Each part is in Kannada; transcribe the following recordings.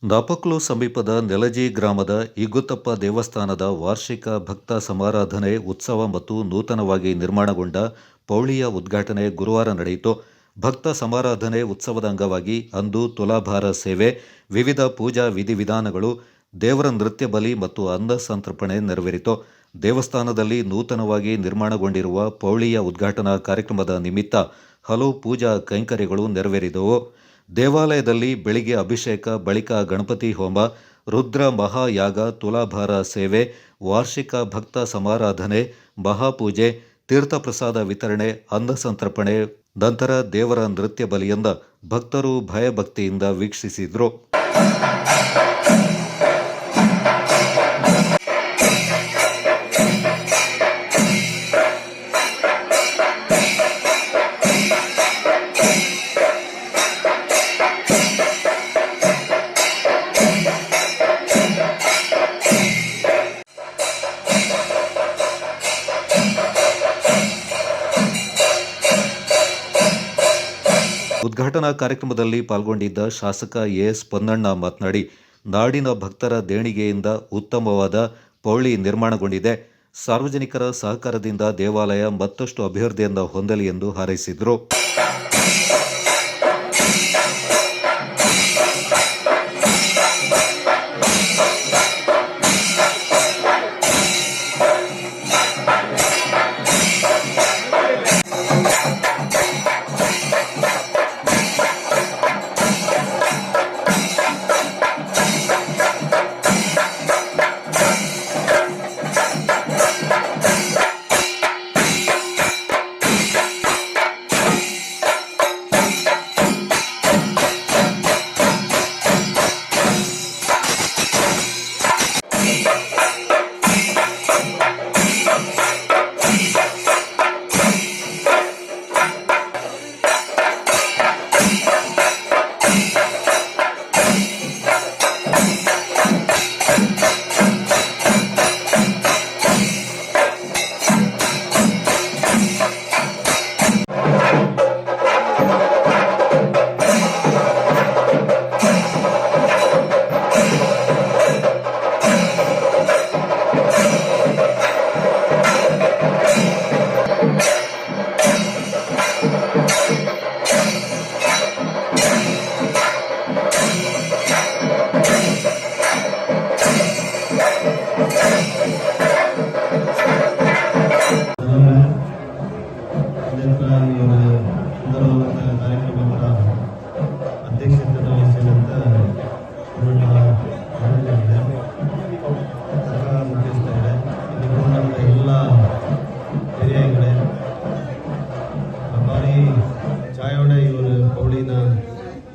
ನಾಪಕ್ಲು ಸಮೀಪದ ನೆಲಜಿ ಗ್ರಾಮದ ಇಗುತ್ತಪ್ಪ ದೇವಸ್ಥಾನದ ವಾರ್ಷಿಕ ಭಕ್ತ ಸಮಾರಾಧನೆ ಉತ್ಸವ ಮತ್ತು ನೂತನವಾಗಿ ನಿರ್ಮಾಣಗೊಂಡ ಪೌಳಿಯ ಉದ್ಘಾಟನೆ ಗುರುವಾರ ನಡೆಯಿತು. ಭಕ್ತ ಸಮಾರಾಧನೆ ಉತ್ಸವದ ಅಂಗವಾಗಿ ಅಂದು ತುಲಾಭಾರ ಸೇವೆ, ವಿವಿಧ ಪೂಜಾ ವಿಧಿವಿಧಾನಗಳು, ದೇವರ ನೃತ್ಯ ಬಲಿ ಮತ್ತು ಅನ್ನ ಸಂತರ್ಪಣೆ ನೆರವೇರಿತು. ದೇವಸ್ಥಾನದಲ್ಲಿ ನೂತನವಾಗಿ ನಿರ್ಮಾಣಗೊಂಡಿರುವ ಪೌಳಿಯ ಉದ್ಘಾಟನಾ ಕಾರ್ಯಕ್ರಮದ ನಿಮಿತ್ತ ಹಲವು ಪೂಜಾ ಕೈಂಕರ್ಯಗಳು ನೆರವೇರಿದವು. ದೇವಾಲಯದಲ್ಲಿ ಬೆಳಿಗ್ಗೆ ಅಭಿಷೇಕ, ಬಳಿಕ ಗಣಪತಿ ಹೋಮ, ರುದ್ರ ಮಹಾಯಾಗ, ತುಲಾಭಾರ ಸೇವೆ, ವಾರ್ಷಿಕ ಭಕ್ತ ಸಮಾರಾಧನೆ, ಮಹಾಪೂಜೆ, ತೀರ್ಥಪ್ರಸಾದ ವಿತರಣೆ, ಅನ್ನ ಸಂತರ್ಪಣೆ, ನಂತರ ದೇವರ ನೃತ್ಯ ಬಲಿಯಿಂದ ಭಕ್ತರು ಭಯಭಕ್ತಿಯಿಂದ ವೀಕ್ಷಿಸಿದರು. ಉದ್ಘಾಟನಾ ಕಾರ್ಯಕ್ರಮದಲ್ಲಿ ಪಾಲ್ಗೊಂಡಿದ್ದ ಶಾಸಕ ಎಸ್ ಪೊನ್ನಣ್ಣ ಮಾತನಾಡಿ, ನಾಡಿನ ಭಕ್ತರ ದೇಣಿಗೆಯಿಂದ ಉತ್ತಮವಾದ ಪೌಳಿ ನಿರ್ಮಾಣಗೊಂಡಿದೆ. ಸಾರ್ವಜನಿಕರ ಸಹಕಾರದಿಂದ ದೇವಾಲಯ ಮತ್ತಷ್ಟು ಅಭಿವೃದ್ಧಿಯನ್ನು ಹೊಂದಲಿ ಎಂದು ಹಾರೈಸಿದರು.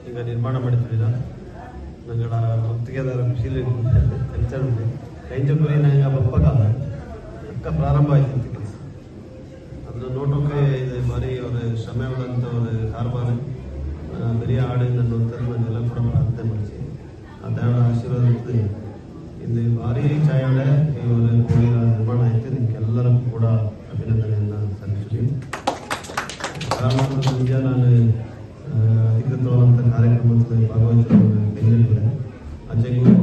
ಈಗ ನಿರ್ಮಾಣ ಮಾಡಿದ್ವಿ ನಂಗಡ ಒತ್ತಿಗೆದ ಖುಷಿಲಿ ಕಲ್ಚರ್ಲಿ ಕೈಂಜಪುರಿ ನಂಗೆ ಬಪ್ಪಗಾಲ ಅಕ್ಕ ಪ್ರಾರಂಭ ಆಯ್ತು ಕೆಲಸ ಅದನ್ನು ನೋಟೋಕೆ ಇದು ಬಾರಿ ಅವ್ರ ಶ್ರಮೆ ಉಳ್ಳಂಥ ಒಂದು ಕಾರ್ಬಾರ ಬರೀ ಹಾಡು ನನ್ನ ಎಲ್ಲ ಕೂಡ ಪ್ರಾರ್ಥನೆ ಮಾಡಿಸಿ ಆ ದೇವರ ಆಶೀರ್ವಾದ ಇಲ್ಲಿ ಭಾರಿ ಛಾಯೊಡೆ ಇವರು ಕೋಳಿ ನಿರ್ಮಾಣ ಆಯಿತು. ನಿಮ್ಗೆಲ್ಲರಿಗೂ ಕೂಡ ಅಭಿನಂದನೆಯನ್ನು ಸಲ್ಲಿಸ್ತೀವಿ. ಕಾರಣ ಮುಂಜೆ ನಾನು ಅಧಿಕೃತವಾದಂಥ ಕಾರ್ಯಕ್ರಮದಲ್ಲಿ ಭಾಗವಹಿಸಿದ ಬೆಂಗಳೂರಿನ ಅಜ್ಜೆಗೂ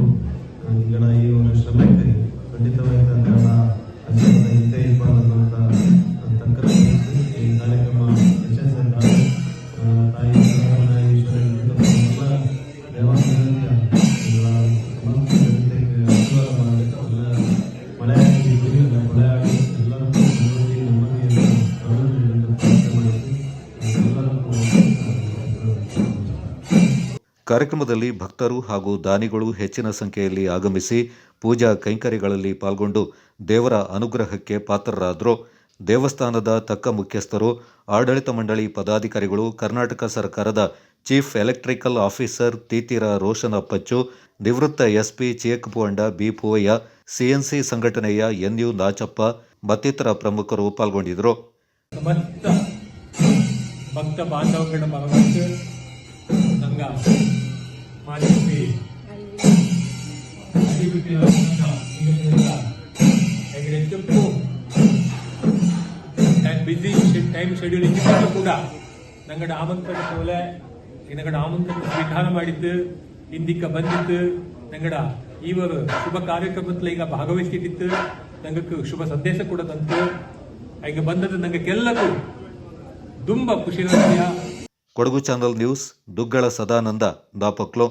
ನಿಂಗಳ ಈ ಒಂದು ಶ್ರಮಕ್ಕೆ ಖಂಡಿತವಾಗಿ ದೇವರ ಆಶೀರ್ವಾದ ಇಂತೆ ಇರಬಾರ್ದಂತ ತಕ್ಕ ಈ ಕಾರ್ಯಕ್ರಮ ಯಶಸ್ಸಾಗಿ ತಾಯಿ ಈಶ್ವರ ದೇವಾಲಯ ಕಾರ್ಯಕ್ರಮದಲ್ಲಿ ಭಕ್ತರು ಹಾಗೂ ದಾನಿಗಳು ಹೆಚ್ಚಿನ ಸಂಖ್ಯೆಯಲ್ಲಿ ಆಗಮಿಸಿ ಪೂಜಾ ಕೈಂಕರ್ಯಗಳಲ್ಲಿ ಪಾಲ್ಗೊಂಡು ದೇವರ ಅನುಗ್ರಹಕ್ಕೆ ಪಾತ್ರರಾದರು. ದೇವಸ್ಥಾನದ ತಕ್ಕ ಮುಖ್ಯಸ್ಥರು, ಆಡಳಿತ ಮಂಡಳಿ ಪದಾಧಿಕಾರಿಗಳು, ಕರ್ನಾಟಕ ಸರ್ಕಾರದ chief electrical officer Theethira Roshan Appachu, ನಿವೃತ್ತ SP Chiyakapunda B Poovaiah, CNC ಸಂಘಟನೆಯ ಎನ್ಯು ನಾಚಪ್ಪ ಮತ್ತಿತರ ಪ್ರಮುಖರು ಪಾಲ್ಗೊಂಡಿದ್ದರು. ಭಕ್ತ ಬಾಂಧವಗಳ ಭಗವಂತ ಸಂಘ ಮಾಲಿಕೆ ಹೆಚ್ಚು ಬಿಸಿ ಟೈಮ್ ಶೆಡ್ಯೂಲ್ ಇದ್ದರೂ ಕೂಡ ನಂಗಡ ಆಮಂತ್ರಣ ಸೋಲೆ ನಂಗಡ ಆಮಂತ್ರಣ ಸ್ವೀಕಾರ ಮಾಡಿದ್ದು ಇಂದಿಕ್ಕ ಬಂದಿತ್ತು ನಂಗಡ ಇವರು ಶುಭ ಕಾರ್ಯಕ್ರಮದಲ್ಲಿ ಈಗ ಭಾಗವಹಿಸಿಟ್ಟಿತ್ತು ನಂಗೆ ಶುಭ ಸಂದೇಶ ಕೂಡ ತಂತು ಈಗ ಬಂದದ್ದು ನಂಗೆ ಕೆಲಕ್ಕೂ ತುಂಬ ಖುಷಿ. Kodagu channel news Duggala Sadananda ದಾಪಕ್ಲೋ.